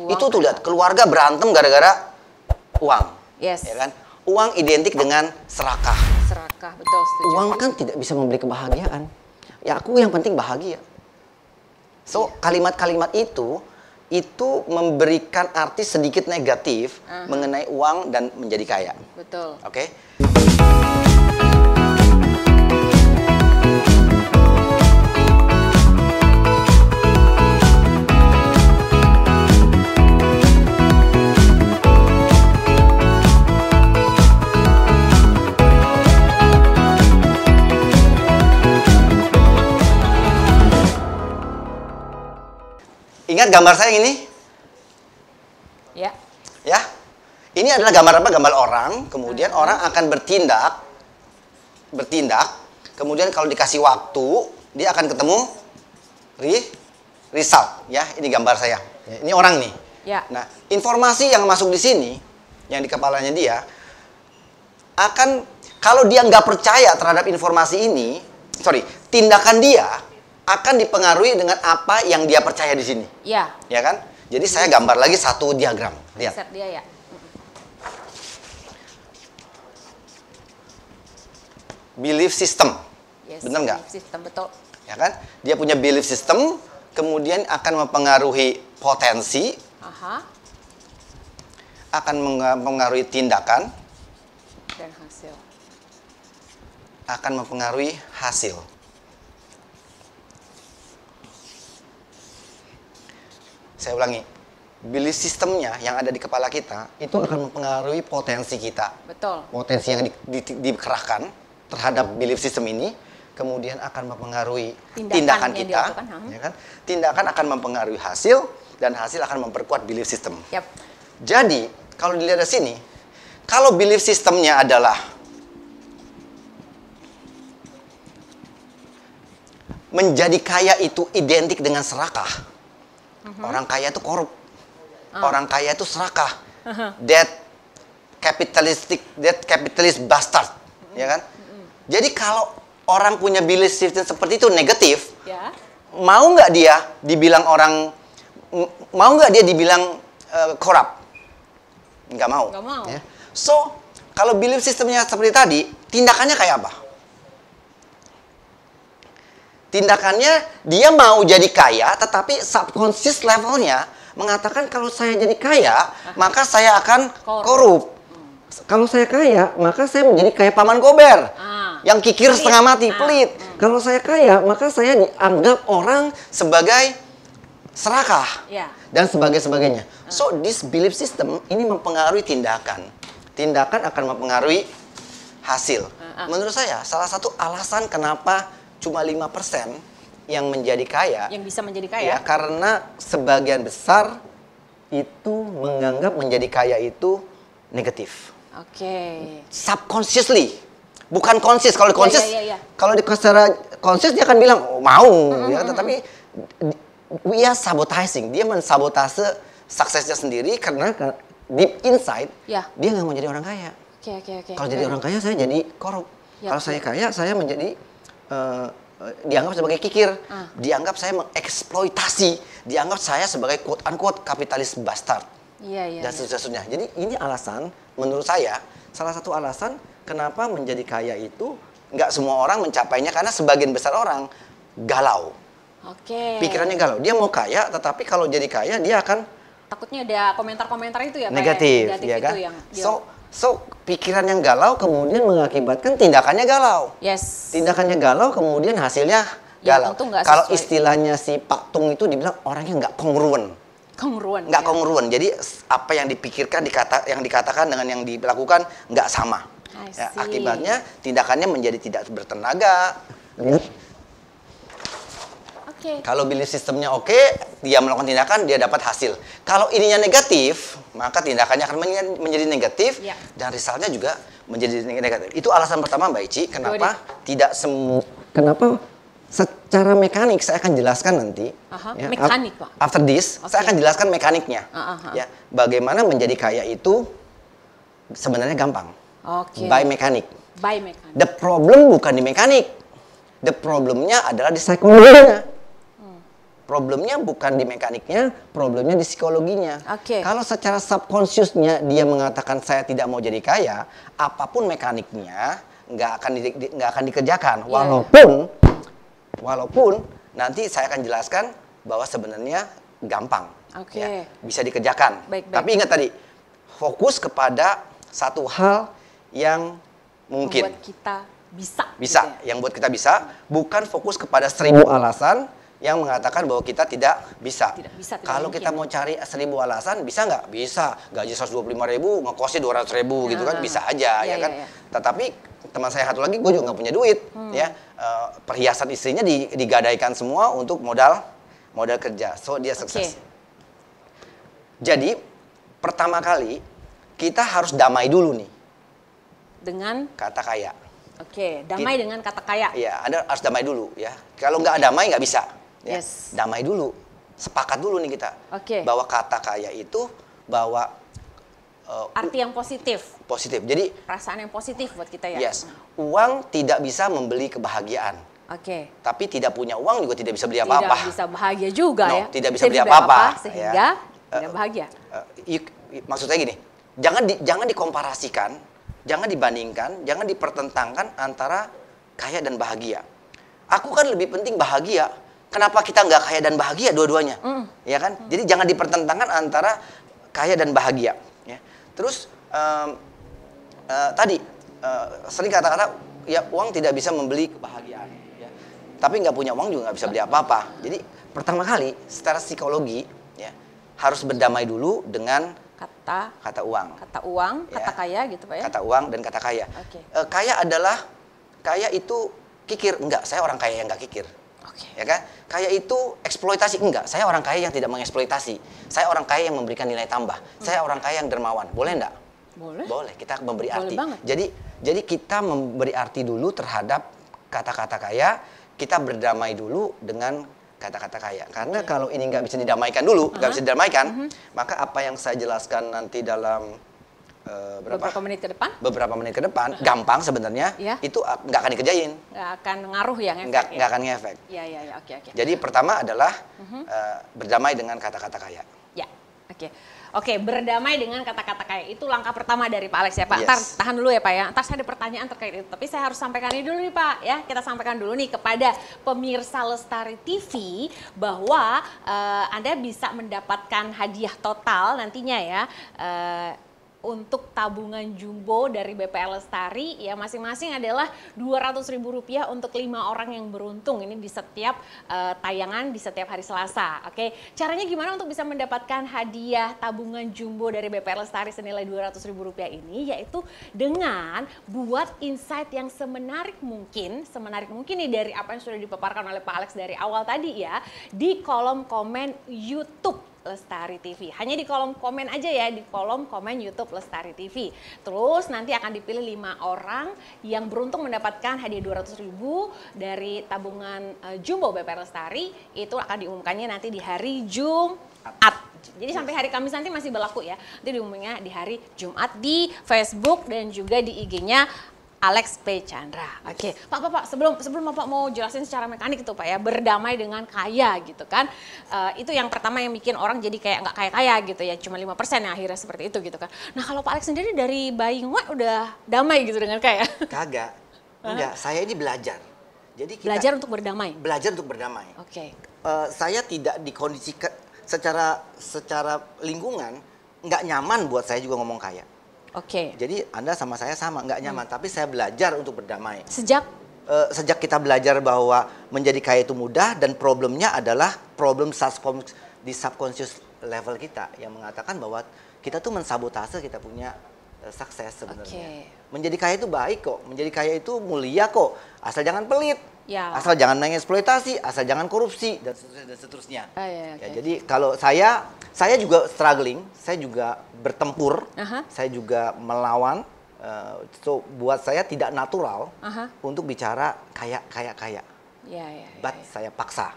Itu tuh lihat, keluarga berantem gara-gara uang. Yes. Ya kan? Uang identik dengan serakah. Serakah, betul, setuju. Uang kan tidak bisa membeli kebahagiaan. Ya aku yang penting bahagia. So, kalimat-kalimat itu memberikan arti sedikit negatif mengenai uang dan menjadi kaya. Betul. Oke? Ingat gambar saya ini? Ya. Ya. Ini adalah gambar apa? Gambar orang. Kemudian orang akan bertindak. Kemudian kalau dikasih waktu, dia akan ketemu result. Ya, ini gambar saya. Ya, ini orang nih. Ya. Nah, informasi yang masuk di sini, yang di kepalanya dia, akan kalau dia nggak percaya terhadap informasi ini, tindakan dia akan dipengaruhi dengan apa yang dia percaya di sini. Ya. Ya kan? Jadi saya gambar lagi satu diagram. Lihat. Set dia ya. Belief system. Yes, Benar nggak? belief system, betul. Ya kan? Dia punya belief system, kemudian akan mempengaruhi potensi, akan mempengaruhi tindakan, dan hasil. akan mempengaruhi hasil. Saya ulangi, belief sistemnya yang ada di kepala kita itu akan mempengaruhi potensi kita. Betul. Potensi yang dikerahkan terhadap belief system ini kemudian akan mempengaruhi tindakan kita, ya kan? Tindakan akan mempengaruhi hasil dan hasil akan memperkuat belief system. Yep. Jadi kalau dilihat dari sini, kalau belief systemnya adalah menjadi kaya itu identik dengan serakah. Orang kaya itu korup. Orang kaya itu serakah. That capitalist bastard. Ya kan? Jadi kalau orang punya belief system seperti itu negatif, mau nggak dia dibilang korup? Nggak mau. Nggak mau. Ya. So, kalau belief systemnya seperti tadi, tindakannya kayak apa? Tindakannya dia mau jadi kaya, tetapi subconscious levelnya mengatakan kalau saya jadi kaya, maka saya akan korup. Kalau saya kaya, maka saya menjadi kayak Paman Kober. Yang kikir setengah mati, pelit. Kalau saya kaya, maka saya dianggap orang sebagai serakah. Dan sebagainya. So, this belief system ini mempengaruhi tindakan. Tindakan akan mempengaruhi hasil. Menurut saya, salah satu alasan kenapa cuma 5% yang menjadi kaya. Yang bisa menjadi kaya? Ya, karena sebagian besar itu menganggap menjadi kaya itu negatif. Oke. Subconsciously. Bukan conscious. Kalau conscious, kalau secara conscious dia akan bilang, oh, mau. Ya, tetapi we are sabotaging. Dia mensabotase suksesnya sendiri karena deep inside, dia nggak mau jadi orang kaya. Kalau jadi orang kaya, saya jadi korup. Kalau saya kaya, saya menjadi dianggap sebagai kikir, dianggap saya mengeksploitasi, dianggap saya sebagai quote unquote kapitalis bastard, dan seterusnya. Jadi ini alasan, menurut saya, salah satu alasan kenapa menjadi kaya itu nggak semua orang mencapainya karena sebagian besar orang galau, pikirannya galau. Dia mau kaya, tetapi kalau jadi kaya dia akan takutnya ada komentar-komentar itu ya, negatif, ya kan? So, pikiran yang galau kemudian mengakibatkan tindakannya galau. Tindakannya galau kemudian hasilnya galau. Kalau istilahnya si Pak Tung itu dibilang orangnya nggak kongruen. Nggak kongruen. Jadi apa yang dipikirkan, yang dikatakan dengan yang dilakukan nggak sama. Ya, akibatnya tindakannya menjadi tidak bertenaga. Kalau belief sistemnya oke, dia melakukan tindakan, dia dapat hasil. Kalau ininya negatif, maka tindakannya akan menjadi negatif, dan resultnya juga menjadi negatif. Itu alasan pertama, Mbak Ici, kenapa tidak semua, kenapa secara mekanik saya akan jelaskan nanti. Mekanik, Pak. After this, saya akan jelaskan mekaniknya. Ya, bagaimana menjadi kaya itu sebenarnya gampang. By mekanik. The problem bukan di mekanik. The problemnya adalah di psikologinya. Problemnya bukan di mekaniknya, problemnya di psikologinya. Oke. Kalau secara subconsciousnya dia mengatakan saya tidak mau jadi kaya, apapun mekaniknya nggak akan dikerjakan. Walaupun nanti saya akan jelaskan bahwa sebenarnya gampang, ya, bisa dikerjakan. Baik. Tapi ingat tadi, fokus kepada satu hal yang mungkin membuat kita bisa. Bisa, gitu ya? yang buat kita bisa, bukan fokus kepada 1000 alasan yang mengatakan bahwa kita tidak bisa. Kalau kita mau cari 1000 alasan, bisa nggak? Bisa. Gaji 125.000, ngekosnya 200.000 gitu kan, bisa aja, ya kan? Tetapi teman saya satu lagi, gue juga nggak punya duit, ya. Perhiasan istrinya digadaikan semua untuk modal kerja, so dia sukses. Jadi pertama kali kita harus damai dulu nih dengan kata kaya. Damai dengan kata kaya. Iya, Anda harus damai dulu ya. Kalau nggak damai nggak bisa. Ya. Yes. Damai dulu, sepakat dulu nih kita bahwa kata kaya itu bawa arti yang positif. Positif. Jadi perasaan yang positif buat kita ya. Yes. Uang tidak bisa membeli kebahagiaan. Tapi tidak punya uang juga tidak bisa beli apa-apa. Tidak bisa bahagia juga ya. Tidak bisa beli apa-apa. Sehingga tidak bahagia. Maksud saya gini, jangan dikomparasikan, jangan dibandingkan, jangan dipertentangkan antara kaya dan bahagia. Aku kan lebih penting bahagia. Kenapa kita nggak kaya dan bahagia dua-duanya? Ya kan? Jadi jangan dipertentangkan antara kaya dan bahagia. Ya. Terus tadi sering kata-kata ya uang tidak bisa membeli kebahagiaan. Ya. Tapi nggak punya uang juga nggak bisa beli apa-apa. Jadi pertama kali secara psikologi ya harus berdamai dulu dengan kata uang. Kata uang, ya. Kata kaya gitu Pak ya? Kata uang dan kata kaya. Kaya itu kikir. Enggak, saya orang kaya yang nggak kikir. Ya kan? Kaya itu eksploitasi. Enggak, saya orang kaya yang tidak mengeksploitasi. Saya orang kaya yang memberikan nilai tambah. Saya orang kaya yang dermawan. Boleh enggak? Boleh, kita memberi arti. Jadi kita memberi arti dulu terhadap kata-kata kaya, kita berdamai dulu dengan kata-kata kaya. Karena kalau ini nggak bisa didamaikan dulu, maka apa yang saya jelaskan nanti dalam beberapa menit ke depan, gampang sebenarnya, itu nggak akan dikerjain. Nggak akan ngaruh ya, ngefek. Nggak akan ngefek. Oke. Jadi pertama adalah berdamai dengan kata-kata kaya. Oke, berdamai dengan kata-kata kaya itu langkah pertama dari Pak Alex ya Pak. Yes. Ntar tahan dulu ya Pak ya. Ntar saya ada pertanyaan terkait itu. Tapi saya harus sampaikan ini dulu nih Pak ya. Kita sampaikan dulu nih kepada pemirsa Lestari TV bahwa Anda bisa mendapatkan hadiah total nantinya ya. Untuk tabungan jumbo dari BPL Lestari ya masing-masing adalah Rp200.000 untuk 5 orang yang beruntung ini di setiap tayangan di setiap hari Selasa. Oke, caranya gimana untuk bisa mendapatkan hadiah tabungan jumbo dari BPL Lestari senilai Rp200.000 ini, yaitu dengan buat insight yang semenarik mungkin nih dari apa yang sudah dipaparkan oleh Pak Alex dari awal tadi ya, di kolom komen YouTube Lestari TV. Hanya di kolom komen aja ya, di kolom komen YouTube Lestari TV. Terus nanti akan dipilih 5 orang yang beruntung mendapatkan hadiah Rp200.000 dari tabungan jumbo BPR Lestari. Itu akan diumumkannya nanti di hari Jumat. Jadi sampai hari Kamis nanti masih berlaku ya. Nanti diumumkannya di hari Jumat di Facebook dan juga di IG-nya Alex P. Chandra. Oke, Pak, sebelum Bapak mau jelasin secara mekanik itu Pak ya, berdamai dengan kaya gitu kan. Itu yang pertama yang bikin orang jadi kayak nggak kaya-kaya gitu ya, cuma 5% yang akhirnya seperti itu gitu kan. Nah kalau Pak Alex sendiri dari bayi udah damai gitu dengan kaya? Kagak, enggak, saya ini belajar. Jadi kita belajar untuk berdamai? Belajar untuk berdamai. Oke. Saya tidak dikondisikan secara lingkungan, nggak nyaman buat saya juga ngomong kaya. Oke. Jadi Anda sama saya sama, nggak nyaman. Tapi saya belajar untuk berdamai. Sejak kita belajar bahwa menjadi kaya itu mudah dan problemnya adalah problem di subconscious level kita yang mengatakan bahwa kita tuh mensabotase kita punya sukses sebenarnya. Menjadi kaya itu baik kok, menjadi kaya itu mulia kok, asal jangan pelit, asal jangan mengeksploitasi, asal jangan korupsi dan seterusnya. Jadi kalau saya juga struggling, saya juga bertempur, saya juga melawan. So buat saya tidak natural untuk bicara kaya. But saya paksa.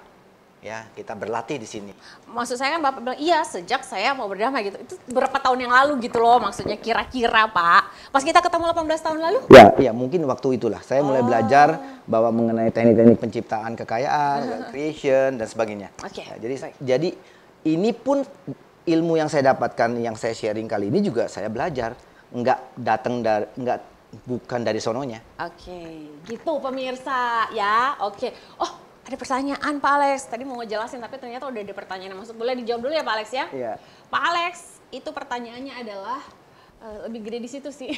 ya kita berlatih di sini. Maksud saya kan Bapak bilang, iya sejak saya mau berdamai gitu. Itu berapa tahun yang lalu gitu loh maksudnya kira-kira Pak. Pas kita ketemu 18 tahun lalu? Ya mungkin waktu itulah. Saya mulai belajar bahwa mengenai teknik-teknik penciptaan kekayaan, creation, dan sebagainya. Oke. Ya, jadi ini pun ilmu yang saya dapatkan, yang saya sharing kali ini juga saya belajar. Bukan dari sononya. Oke, gitu pemirsa ya. Oke. Oh, ada pertanyaan Pak Alex. Tadi mau ngejelasin tapi ternyata udah ada pertanyaan yang masuk. Boleh dijawab dulu ya Pak Alex ya? Iya. Pak Alex, itu pertanyaannya adalah lebih gede di situ sih.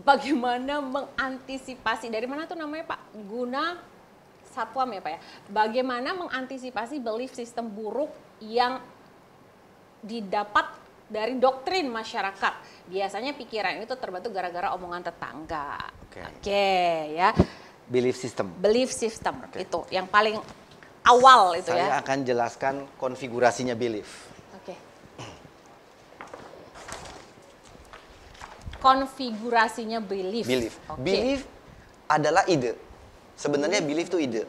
Bagaimana mengantisipasi, dari mana tuh namanya Pak? Guna Satwam ya Pak ya. Bagaimana mengantisipasi belief system buruk yang didapat dari doktrin masyarakat? Biasanya pikiran itu terbentuk gara-gara omongan tetangga. Oke, ya. Belief system. Belief system itu yang paling awal itu Saya ya. akan jelaskan konfigurasinya belief. Oke. Konfigurasinya belief. Belief. Oke. Belief adalah ide. Sebenarnya belief itu ide.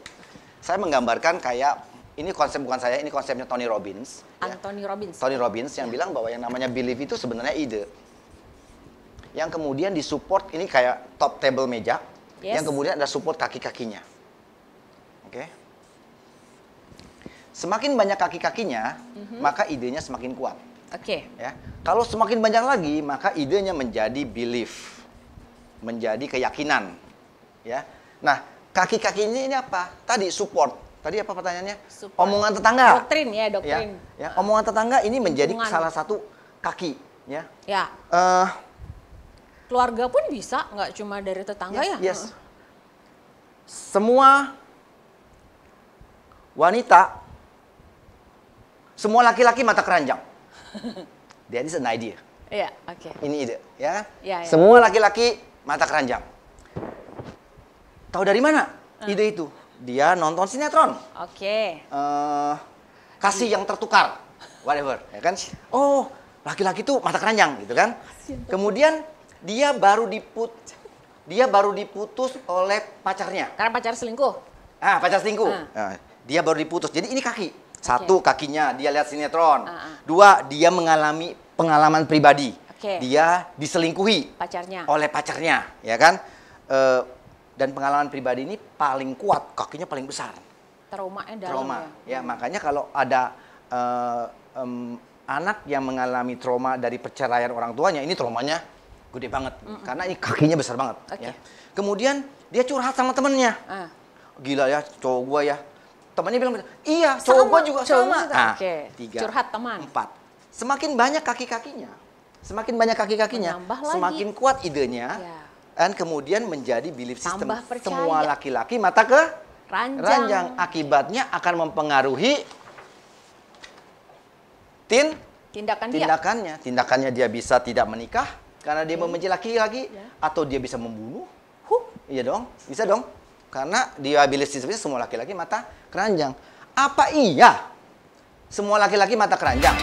Saya menggambarkan kayak, ini konsep bukan saya, ini konsepnya Tony Robbins. Anthony Robbins. Tony Robbins yang bilang bahwa yang namanya belief itu sebenarnya ide. Yang kemudian disupport, ini kayak top table meja. Yes. Yang kemudian ada support kaki-kakinya. Oke. Semakin banyak kaki-kakinya, maka idenya semakin kuat. Oke. Ya. Kalau semakin banyak lagi, maka idenya menjadi belief. Menjadi keyakinan. Ya. Nah, kaki-kakinya ini apa? Tadi support. Tadi apa pertanyaannya? Support. Omongan tetangga. Doktrin ya, doktrin. Ya, omongan tetangga ini menjadi Hubungan. salah satu kaki. Ya. Ya. Keluarga pun bisa, nggak cuma dari tetangga ya? Yes. Semua wanita, semua laki-laki mata keranjang. That is an idea. Iya, oke. Ini ide, ya. Ya, ya. Semua laki-laki mata keranjang. Tahu dari mana ide itu? Dia nonton sinetron. Oke. Kasih yang tertukar, whatever, ya kan? Oh, laki-laki tuh mata keranjang, gitu kan? Kemudian dia baru diputus oleh pacarnya. Karena pacar selingkuh. Pacar selingkuh. Nah, dia baru diputus. Jadi ini kaki. Satu, kakinya dia lihat sinetron. Dua, dia mengalami pengalaman pribadi. Dia diselingkuhi oleh pacarnya, ya kan? Dan pengalaman pribadi ini paling kuat, kakinya paling besar. Traumanya dalam. Trauma. Ya, makanya kalau ada anak yang mengalami trauma dari perceraian orang tuanya, ini traumanya gede banget. Karena ini kakinya besar banget. Ya. Kemudian dia curhat sama temennya. Gila ya, cowok gua ya. Temannya bilang, iya, cowok gua juga sama. Nah, 3, curhat teman. 4. Semakin banyak kaki-kakinya, semakin kuat idenya. Dan kemudian menjadi belief system. Semua laki-laki mata ke ranjang. Akibatnya akan mempengaruhi tindakannya. Tindakannya dia bisa tidak menikah karena dia membenci laki-laki, atau dia bisa membunuh. Iya dong, bisa dong. Karena dia belief systemnya semua laki-laki mata keranjang. Apa iya semua laki-laki mata keranjang?